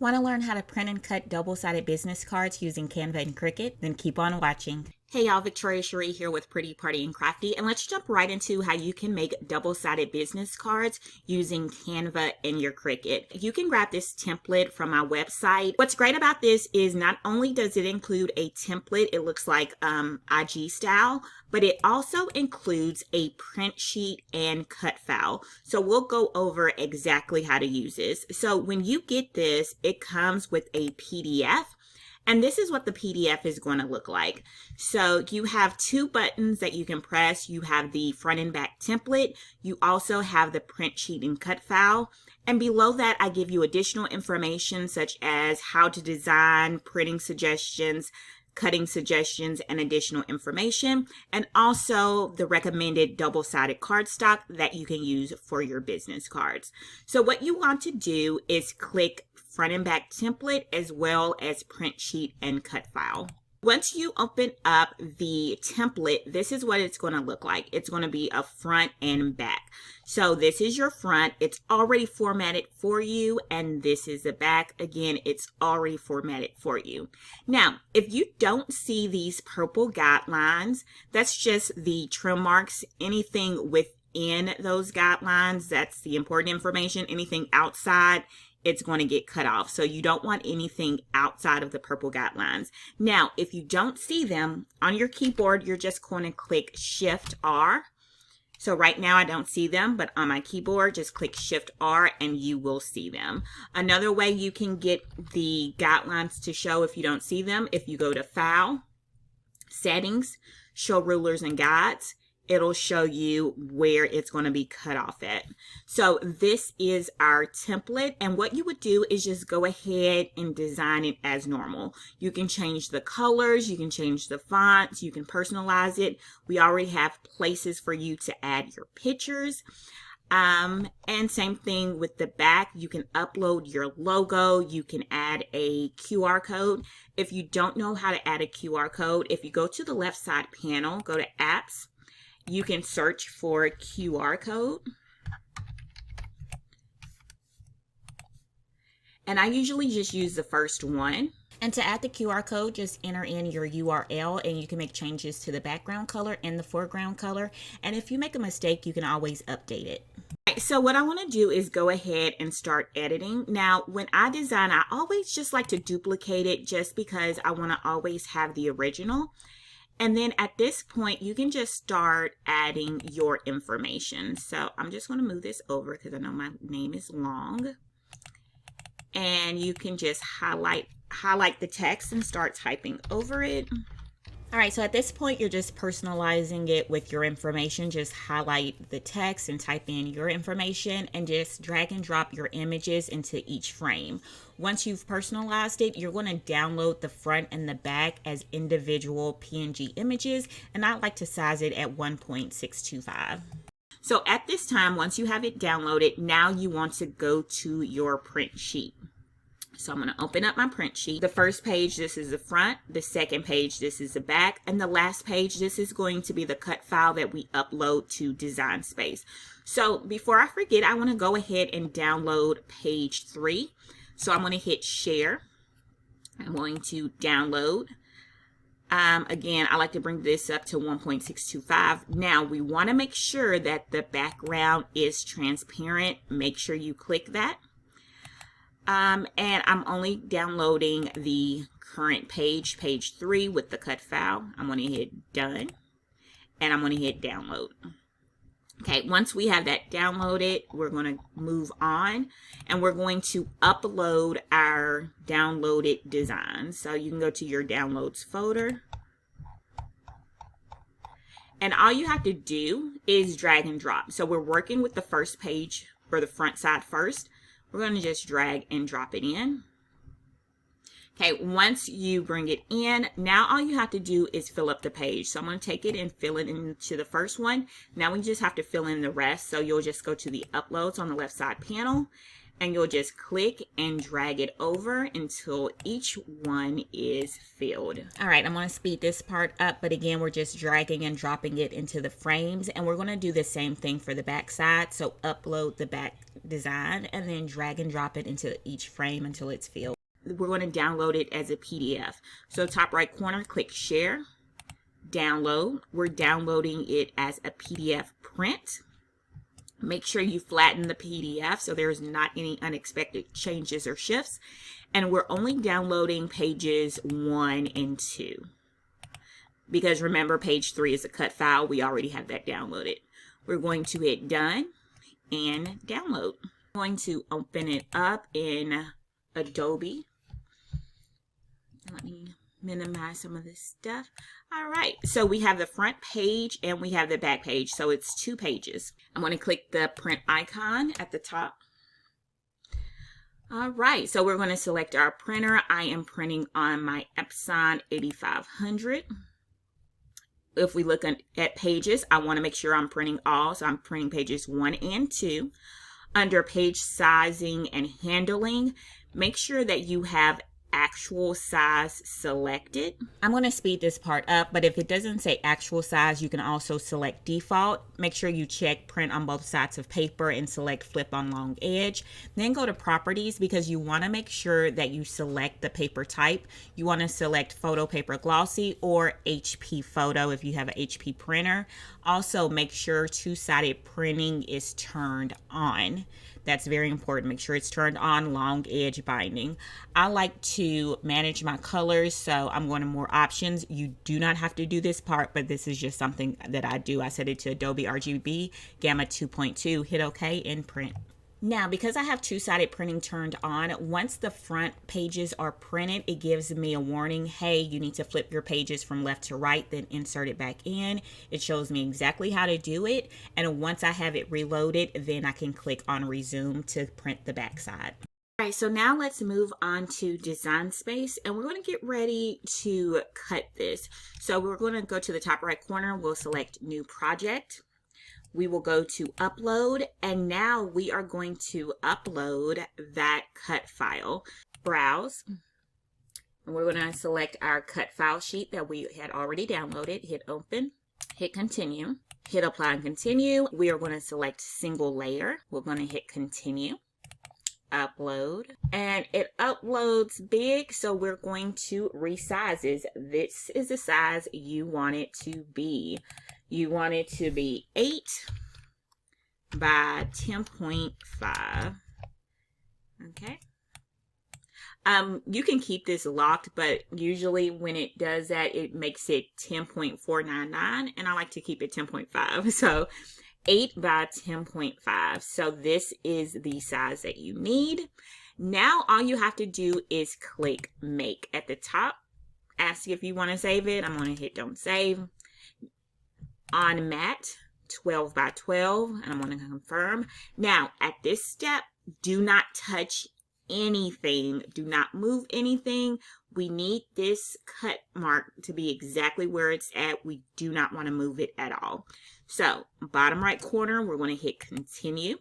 Want to learn how to print and cut double-sided business cards using Canva and Cricut? Then keep on watching. Hey y'all, Victoria Cherie here with Pretty Party and Crafty, and let's jump right into how you can make double-sided business cards using Canva and your Cricut. You can grab this template from my website. What's great about this is not only does it include a template, it looks like IG style, but it also includes a print sheet and cut file. So we'll go over exactly how to use this. So when you get this, it comes with a PDF. And this is what the PDF is going to look like. So you have two buttons that you can press. You have the front and back template. You also have the print sheet and cut file. And below that, I give you additional information such as how to design, printing suggestions, cutting suggestions, and additional information, and also the recommended double-sided cardstock that you can use for your business cards. So what you want to do is click front and back template as well as print sheet and cut file. Once you open up the template, this is what it's going to look like. It's going to be a front and back. So this is your front. It's already formatted for you. And this is the back. Again, it's already formatted for you. Now, if you don't see these purple guidelines, that's just the trim marks. Anything within those guidelines, that's the important information. Anything outside, it's going to get cut off. So you don't want anything outside of the purple guidelines. Now, if you don't see them on your keyboard, you're just going to click Shift R. So right now I don't see them, but on my keyboard, just click Shift R and you will see them. Another way you can get the guidelines to show if you don't see them, if you go to File, Settings, Show Rulers and Guides, it'll show you where it's going to be cut off at. So this is our template, and what you would do is just go ahead and design it as normal. You can change the colors, you can change the fonts, you can personalize it. We already have places for you to add your pictures. And same thing with the back. You can upload your logo. You can add a QR code. If you don't know how to add a QR code, if you go to the left side panel, go to Apps, you can search for QR code. And I usually just use the first one. And to add the QR code, just enter in your URL and you can make changes to the background color and the foreground color. And if you make a mistake, you can always update it. So what I want to do is go ahead and start editing. Now, when I design, I always just like to duplicate it just because I want to always have the original. And then at this point, you can just start adding your information. So I'm just going to move this over because I know my name is long. And you can just highlight the text and start typing over it. All right, so at this point, you're just personalizing it with your information. Just highlight the text and type in your information and just drag and drop your images into each frame. Once you've personalized it, you're going to download the front and the back as individual PNG images, and I like to size it at 1.625. So at this time, once you have it downloaded, now you want to go to your print sheet. So I'm going to open up my print sheet. The first page, this is the front. The second page, this is the back. And the last page, this is going to be the cut file that we upload to Design Space. So before I forget, I want to go ahead and download page 3. So I'm going to hit share. I'm going to download. Again, I like to bring this up to 1.625. Now we want to make sure that the background is transparent. Make sure you click that. And I'm only downloading the current page, page 3 with the cut file. I'm going to hit done and I'm going to hit download. Okay, once we have that downloaded, we're going to move on and we're going to upload our downloaded designs. So you can go to your downloads folder. And all you have to do is drag and drop. So we're working with the first page or the front side first. We're going to just drag and drop it in. Okay, once you bring it in, now all you have to do is fill up the page. So I'm going to take it and fill it into the first one. Now we just have to fill in the rest. So you'll just go to the uploads on the left side panel. and you'll just click and drag it over until each one is filled. All right, I'm going to speed this part up, but again, we're just dragging and dropping it into the frames, and we're going to do the same thing for the back side. So upload the back design and then drag and drop it into each frame until it's filled. We're going to download it as a PDF. So top right corner, click share, download. We're downloading it as a PDF print. Make sure you flatten the PDF so there's not any unexpected changes or shifts. And we're only downloading pages 1 and 2. Because remember, page 3 is a cut file. We already have that downloaded. We're going to hit done and download. I'm going to open it up in Adobe. Let me minimize some of this stuff. All right, so we have the front page and we have the back page, so it's 2 pages. I'm going to click the print icon at the top. All right, so we're going to select our printer. I am printing on my Epson 8500. If we look at pages, I want to make sure I'm printing all, so I'm printing pages 1 and 2. Under page sizing and handling, make sure that you have actual size selected. I'm going to speed this part up, but if it doesn't say actual size, you can also select default. Make sure you check print on both sides of paper and select flip on long edge. Then go to properties, because you want to make sure that you select the paper type. You want to select photo paper glossy or HP photo if you have an HP printer. Also make sure two-sided printing is turned on. That's very important. Make sure it's turned on, long edge binding. I like to manage my colors, so I'm going to more options. You do not have to do this part, but this is just something that I do. I set it to Adobe RGB, Gamma 2.2, hit OK and print. Now, because I have two-sided printing turned on, once the front pages are printed, it gives me a warning, hey, you need to flip your pages from left to right, then insert it back in. It shows me exactly how to do it. And once I have it reloaded, then I can click on resume to print the back side. All right, so now let's move on to Design Space, and we're going to get ready to cut this. So we're going to go to the top right corner. We'll select New Project. We will go to upload, and now we are going to upload that cut file. Browse, and we're going to select our cut file sheet that we had already downloaded. Hit open, hit continue, hit apply and continue. We are going to select single layer. We're going to hit continue, upload, and it uploads big, so we're going to resize this. This is the size you want it to be. You want it to be 8 by 10.5. Okay. You can keep this locked, but usually when it does that, it makes it 10.499, and I like to keep it 10.5. So 8 by 10.5. So this is the size that you need. Now all you have to do is click Make at the top. Ask if you want to save it. I'm going to hit Don't Save. On mat, 12 by 12, and I'm going to confirm. Now, at this step, do not touch anything. Do not move anything. We need this cut mark to be exactly where it's at. We do not want to move it at all. So, bottom right corner, we're going to hit Continue.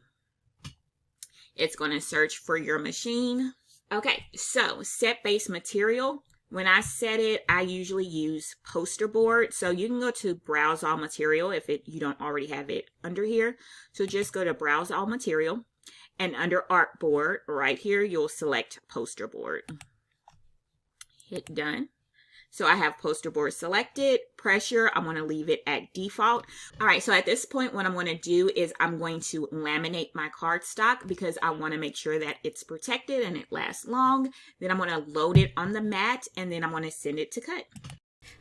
It's going to search for your machine. Okay, so set base material. When I set it, I usually use poster board. So you can go to Browse All Material if you don't already have it under here. So just go to Browse All Material. And under Artboard, right here, you'll select Poster Board. Hit Done. So I have poster board selected. Pressure, I'm going to leave it at default. All right, so at this point, what I'm going to do is I'm going to laminate my cardstock because I want to make sure that it's protected and it lasts long. Then I'm going to load it on the mat, and then I'm going to send it to cut.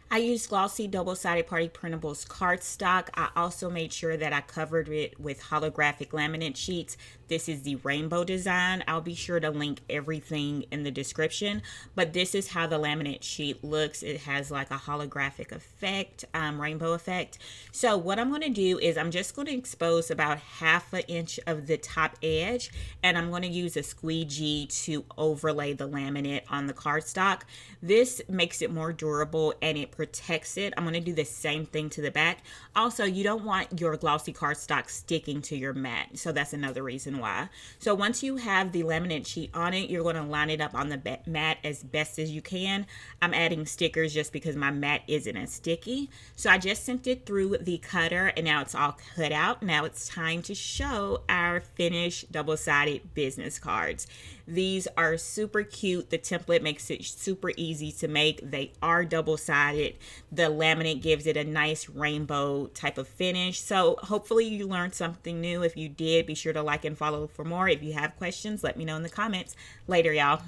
I used glossy double-sided Party Printables cardstock. I also made sure that I covered it with holographic laminate sheets. This is the rainbow design. I'll be sure to link everything in the description, but this is how the laminate sheet looks. It has like a holographic effect, rainbow effect. So what I'm going to do is I'm just going to expose about 1/2 inch of the top edge, and I'm going to use a squeegee to overlay the laminate on the cardstock. This makes it more durable and it protects it. I'm going to do the same thing to the back. Also, you don't want your glossy cardstock sticking to your mat, so that's another reason why. So once you have the laminate sheet on it, you're going to line it up on the mat as best as you can. I'm adding stickers just because my mat isn't as sticky. So I just sent it through the cutter and now it's all cut out. Now it's time to show our finished double-sided business cards. These are super cute. The template makes it super easy to make. They are double-sided. The laminate gives it a nice rainbow type of finish. So hopefully you learned something new. If you did, be sure to like and follow for more. If you have questions, let me know in the comments. Later, y'all.